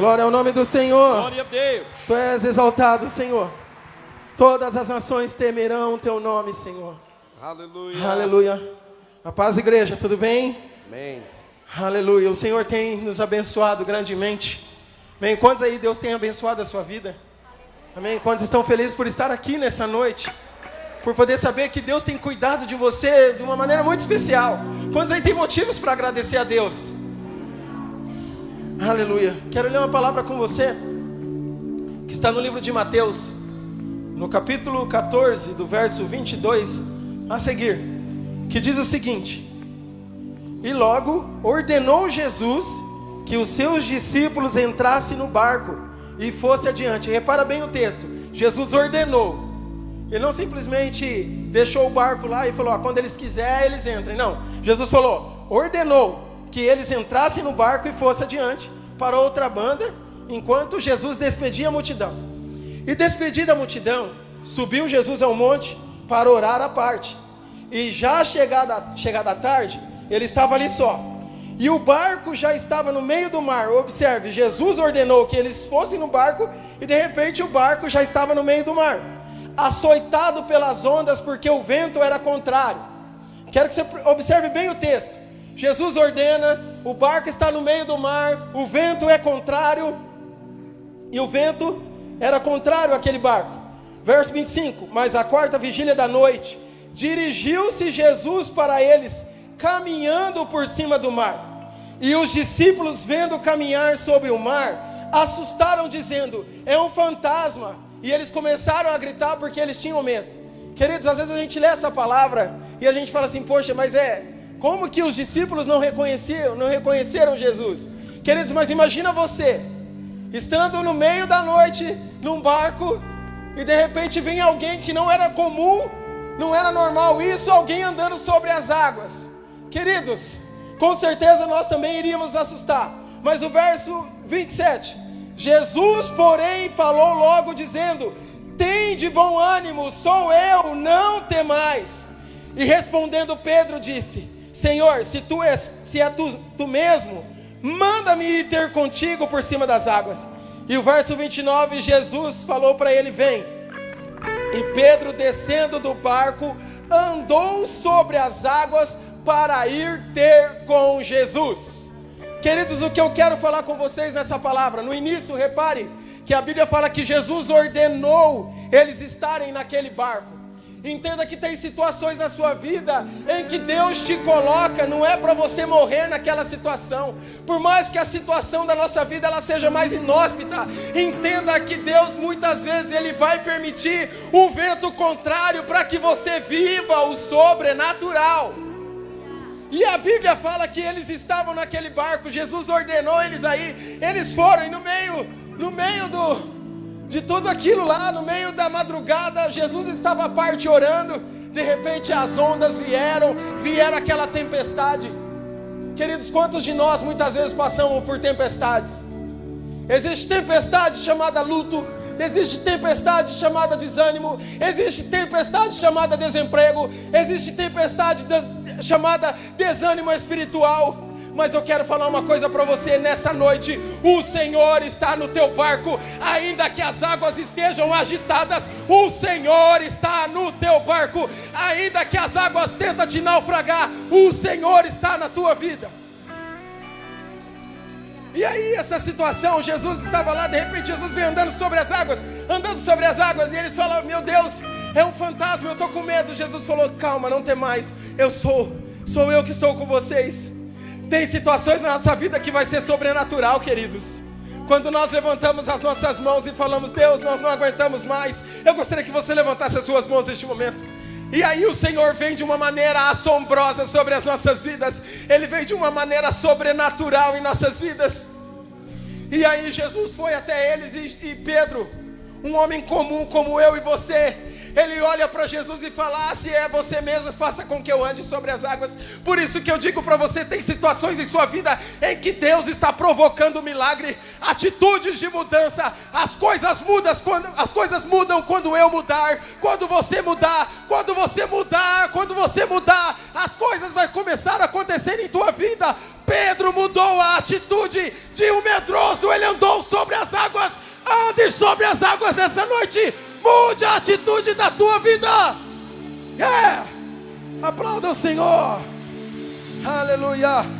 Glória ao nome do Senhor. Glória a Deus. Tu és exaltado, Senhor. Todas as nações temerão teu nome, Senhor. Aleluia. Aleluia. A paz, igreja, tudo bem? Amém. Aleluia. O Senhor tem nos abençoado grandemente. Amém. Quantos aí Deus tem abençoado a sua vida? Amém. Quantos estão felizes por estar aqui nessa noite? Por poder saber que Deus tem cuidado de você de uma maneira muito especial. Quantos aí tem motivos para agradecer a Deus? Aleluia. Quero ler uma palavra com você, que está no livro de Mateus, no capítulo 14, do verso 22 a seguir, que diz o seguinte: E logo ordenou Jesus que os seus discípulos entrassem no barco e fosse adiante. Repara bem o texto. Jesus ordenou. Ele não simplesmente deixou o barco lá e falou, quando eles quiserem, eles entrem. Não, Jesus falou, ordenou que eles entrassem no barco e fossem adiante para outra banda, enquanto Jesus despedia a multidão. E despedida a multidão, subiu Jesus ao monte para orar à parte. E já chegada a tarde, ele estava ali só. E o barco já estava no meio do mar. Observe, Jesus ordenou que eles fossem no barco e de repente o barco já estava no meio do mar, açoitado pelas ondas, porque o vento era contrário. Quero que você observe bem o texto. Jesus ordena, o barco está no meio do mar, o vento é contrário, e o vento era contrário àquele barco. Verso 25, mas à quarta vigília da noite, dirigiu-se Jesus para eles, caminhando por cima do mar. E os discípulos, vendo caminhar sobre o mar, assustaram, dizendo, é um fantasma. E eles começaram a gritar porque eles tinham medo. Queridos, às vezes a gente lê essa palavra e a gente fala assim, poxa, mas como que os discípulos não reconheceram Jesus? Queridos, mas imagina você, estando no meio da noite, num barco, e de repente vem alguém que não era comum, não era normal isso, alguém andando sobre as águas. Queridos, com certeza nós também iríamos assustar. Mas o verso 27... Jesus, porém, falou logo dizendo, tem de bom ânimo, sou eu, não temais. E respondendo Pedro disse, Senhor, se é tu mesmo, manda-me ir ter contigo por cima das águas. E o verso 29, Jesus falou para ele, vem. E Pedro, descendo do barco, andou sobre as águas para ir ter com Jesus. Queridos, o que eu quero falar com vocês nessa palavra, no início, repare que a Bíblia fala que Jesus ordenou eles estarem naquele barco. Entenda que tem situações na sua vida em que Deus te coloca, não é para você morrer naquela situação. Por mais que a situação da nossa vida ela seja mais inóspita, entenda que Deus muitas vezes Ele vai permitir o vento contrário para que você viva o sobrenatural. E a Bíblia fala que eles estavam naquele barco, Jesus ordenou eles aí, eles foram e no meio de tudo aquilo lá, no meio da madrugada, Jesus estava à parte orando, de repente as ondas vieram aquela tempestade. Queridos, quantos de nós muitas vezes passamos por tempestades? Existe tempestade chamada luto, existe tempestade chamada desânimo, existe tempestade chamada desemprego, existe tempestade chamada desânimo espiritual. Mas eu quero falar uma coisa para você nessa noite, o Senhor está no teu barco, ainda que as águas estejam agitadas, o Senhor está no teu barco, ainda que as águas tentem te naufragar, o Senhor está na tua vida. E aí essa situação, Jesus estava lá, de repente Jesus vem andando sobre as águas, e eles falam, meu Deus, é um fantasma, eu estou com medo. Jesus falou, calma, não tem mais, sou eu que estou com vocês. Tem situações na nossa vida que vai ser sobrenatural, queridos. Quando nós levantamos as nossas mãos e falamos, Deus, nós não aguentamos mais, eu gostaria que você levantasse as suas mãos neste momento. E aí o Senhor vem de uma maneira assombrosa sobre as nossas vidas. Ele vem de uma maneira sobrenatural em nossas vidas. E aí Jesus foi até eles e Pedro, um homem comum como eu e você, ele olha para Jesus e fala, se é você mesmo, faça com que eu ande sobre as águas. Por isso que eu digo para você, tem situações em sua vida em que Deus está provocando milagre, atitudes de mudança. As coisas mudam quando eu mudar, quando você mudar, as coisas vão começar a acontecer em tua vida. Pedro mudou a atitude de um medroso, ele andou sobre as águas. Ande sobre as águas nessa noite. Mude a atitude da tua vida. Aplauda o Senhor. Aleluia.